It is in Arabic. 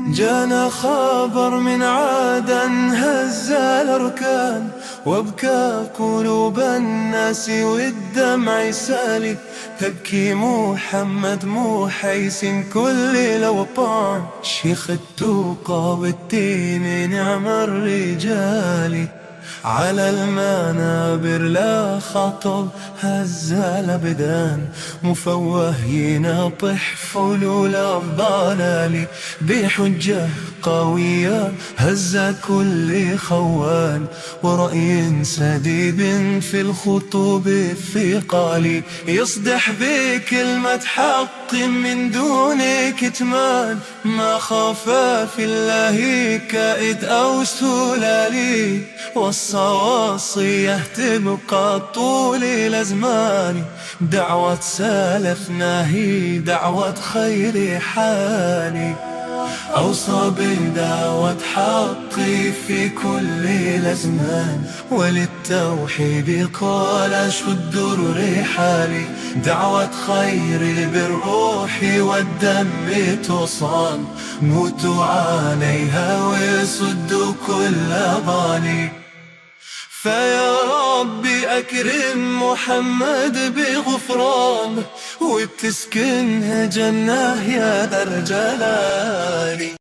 جانا خبر من عدن هز الأركان، وابكى قلوب الناس والدمع سالي. تبكي محمد محيس كل الأوطان، شيخ التقى والدين نعم الرجال. على المنابر لا خطب هز الأبدان، مفوه ينطح فلول الضلال. بحجة قوية هز كل خوان، ورأي سديد في الخطوب الثقال. يصدح بكلمة حق من دون كتمان، ما خاف في الله كائد أو سلالي. والصواصية تبقى طول الأزمان، دعوة سلفنا هي دعوة خير حالي. أوصى بدعوة حقي في كل الأزمان، وللتوحيد قال شدوا الرحال. دعوة خير بالروح والدم تصان، موتوا عليها ويسدوا كل ضالي. فيا ربي أكرم محمد بغفران، وتسكنها جنة يا ذا الجلال.